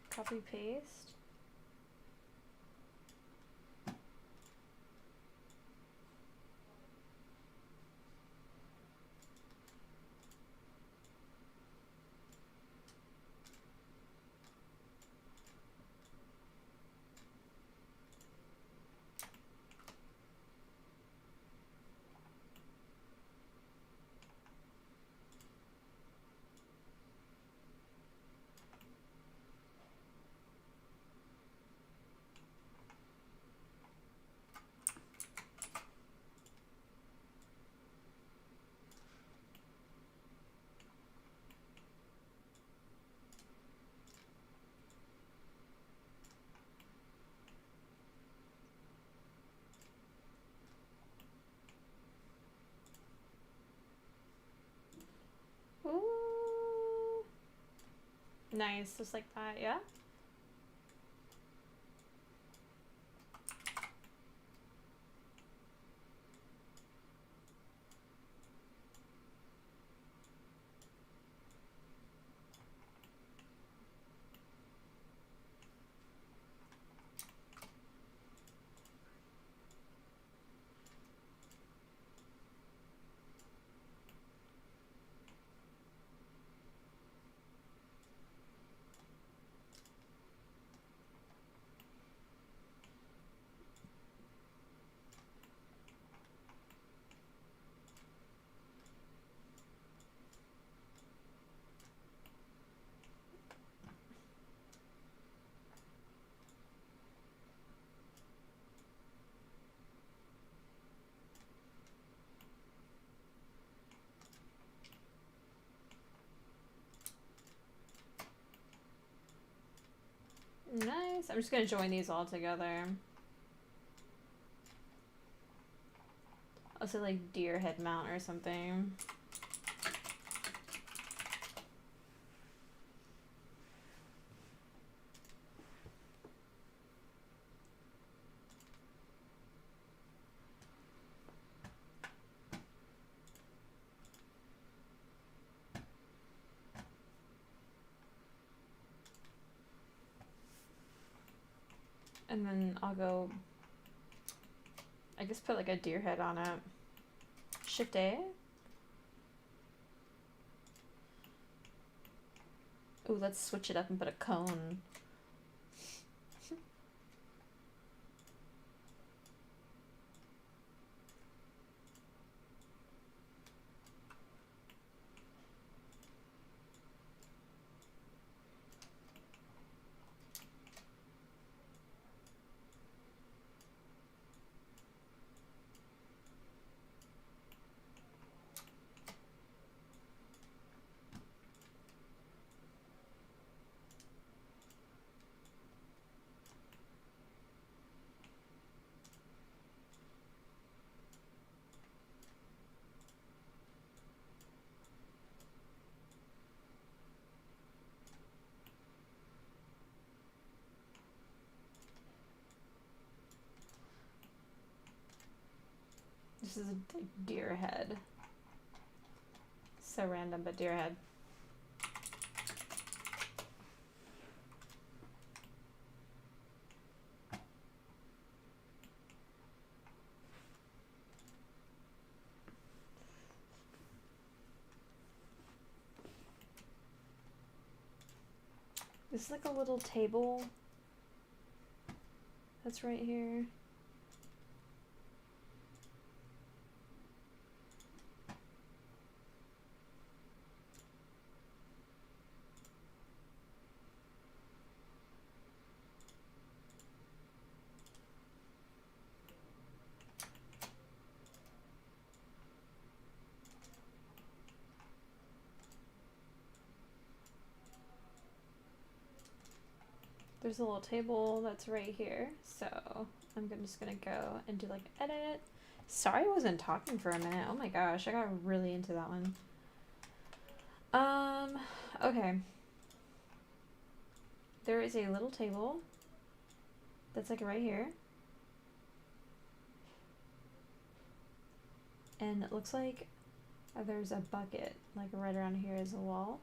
Copy paste. Ooh. Nice, just like that, yeah? guess I'm just gonna join these all together. I'll say like deer head mount or something. And then I'll go, I guess put like a deer head on it. Shift A. Ooh, let's switch it up and put a cone. This is a deer head. So random, but deer head. This is like a little table that's right here. There's a little table that's right here, so I'm just gonna go and do like edit. Sorry I wasn't talking for a minute. Oh my gosh, I got really into that one. Okay. There is a little table that's like right here. And it looks like there's a bucket like right around here is a wall.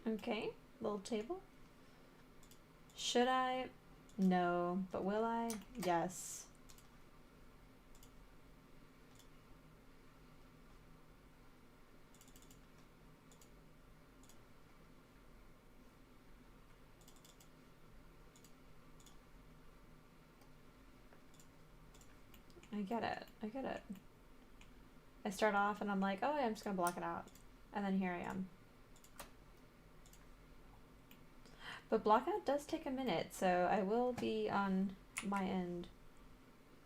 Okay, little table. Should I? No, but will I? Yes. I get it. I get it. I start off and I'm like, oh, I'm just gonna block it out. And then here I am. But blockout does take a minute, so I will be on my end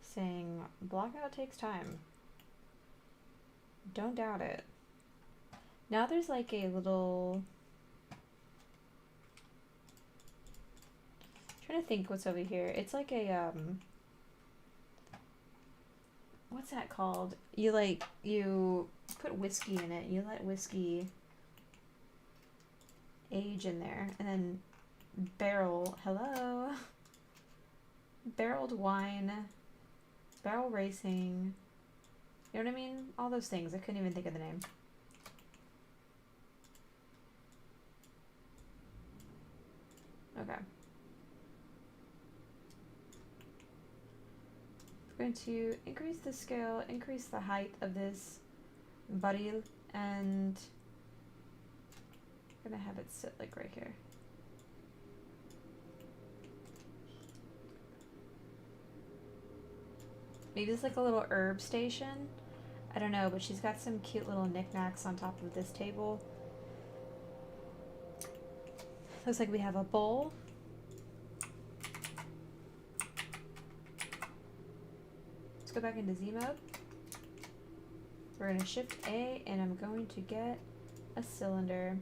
saying blockout takes time. Don't doubt it. Now there's like a little... I'm trying to think what's over here. It's like a, what's that called? You put whiskey in it. You let whiskey age in there, and then hello, barreled wine, barrel racing, you know what I mean? All those things. I couldn't even think of the name. Okay. We're going to increase the scale, increase the height of this body, and gonna have it sit like right here. Maybe it's like a little herb station. I don't know, but she's got some cute little knickknacks on top of this table. Looks like we have a bowl. Let's go back into Z mode. We're gonna shift A and I'm going to get a cylinder.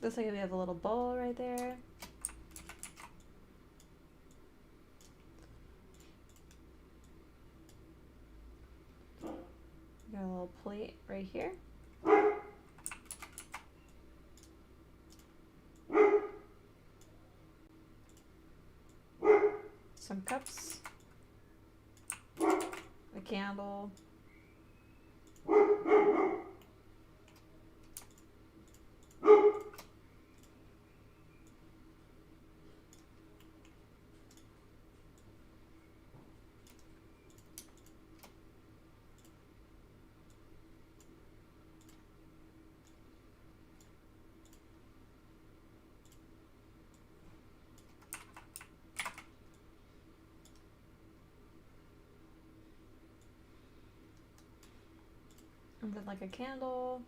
Looks like we have a little bowl right there. Got a little plate right here. Some cups. A candle. And then like a candle.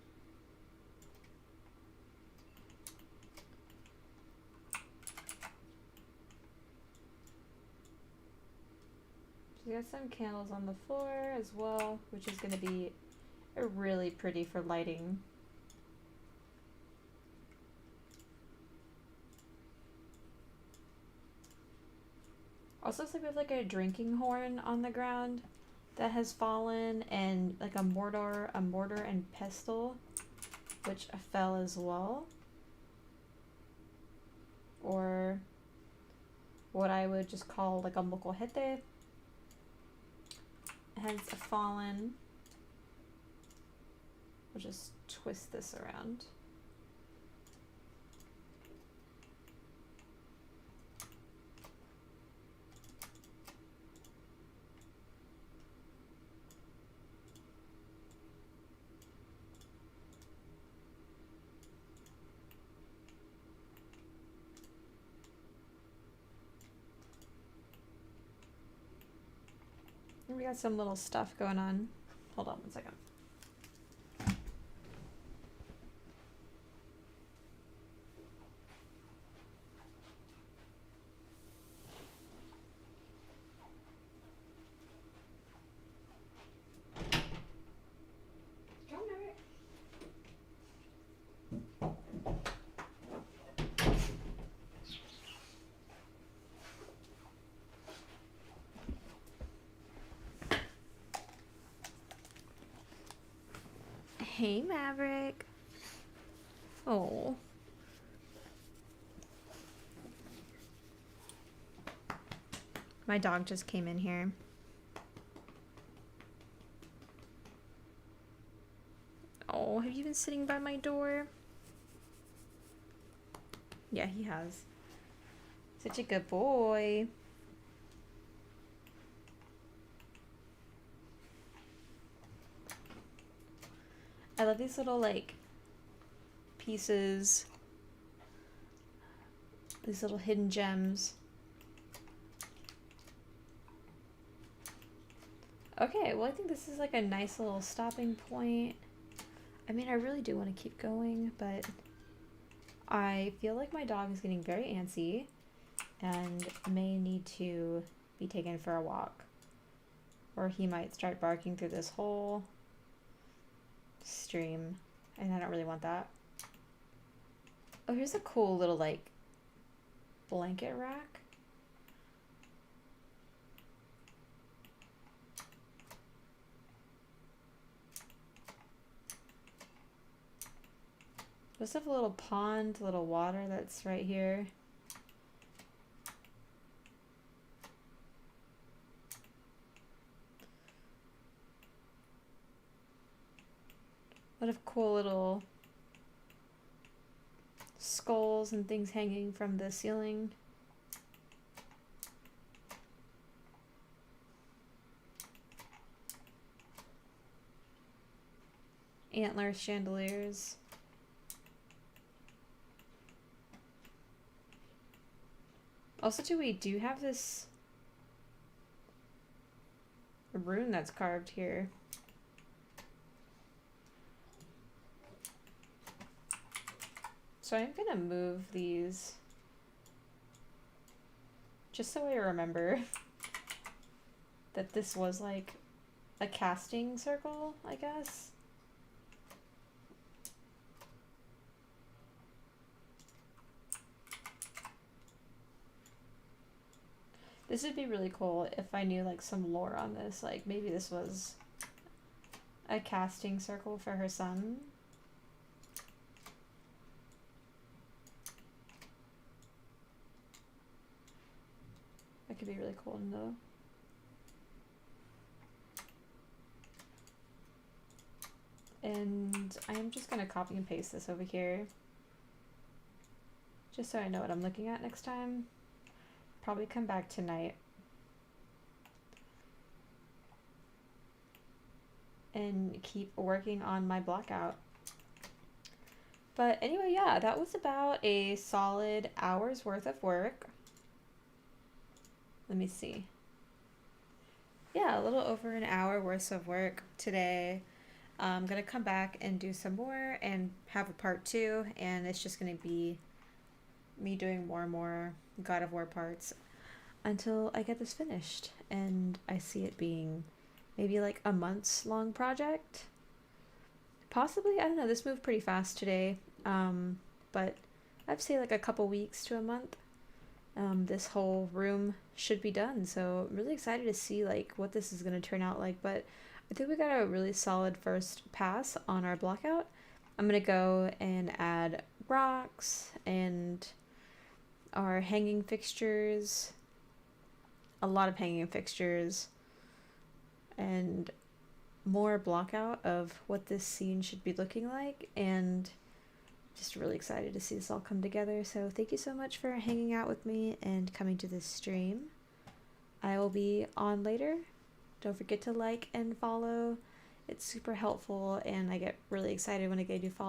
She's got some candles on the floor as well, which is going to be really pretty for lighting. Also, looks like we have like a drinking horn on the ground that has fallen, and like a mortar and pestle, which fell as well. Or what I would just call like a mocohete has fallen. We'll just twist this around. We got some little stuff going on. Hold on one second. Hey, Maverick. Oh. My dog just came in here. Oh, have you been sitting by my door? Yeah, he has. Such a good boy. I love these little like pieces, these little hidden gems. Okay, well I think this is like a nice little stopping point. I mean, I really do want to keep going, but I feel like my dog is getting very antsy and may need to be taken for a walk, or he might start barking through this whole stream, and I don't really want that. Oh, here's a cool little like blanket rack. Just have a little pond, a little water that's right here. A lot of cool little skulls and things hanging from the ceiling. Antler chandeliers. Also, too, we do have this rune that's carved here. So I'm gonna move these just so I remember that this was like a casting circle, I guess. This would be really cool if I knew like some lore on this, like maybe this was a casting circle for her son. That could be really cool to know. And I'm just gonna copy and paste this over here, just so I know what I'm looking at next time. Probably come back tonight and keep working on my blockout. But anyway, yeah, that was about a solid hour's worth of work. Let me see. Yeah, a little over an hour worth of work today. I'm gonna come back and do some more and have a part 2, and it's just gonna be me doing more and more God of War parts until I get this finished, and I see it being maybe like a month's long project. Possibly, I don't know, this moved pretty fast today, but I'd say like a couple weeks to a month. This whole room should be done, so I'm really excited to see like what this is going to turn out like, but I think we got a really solid first pass on our blockout. I'm going to go and add rocks and our hanging fixtures, a lot of hanging fixtures, and more blockout of what this scene should be looking like, and just really excited to see this all come together. So thank you so much for hanging out with me and coming to this stream. I will be on later. Don't forget to like and follow. It's super helpful, and I get really excited when I get a new follower.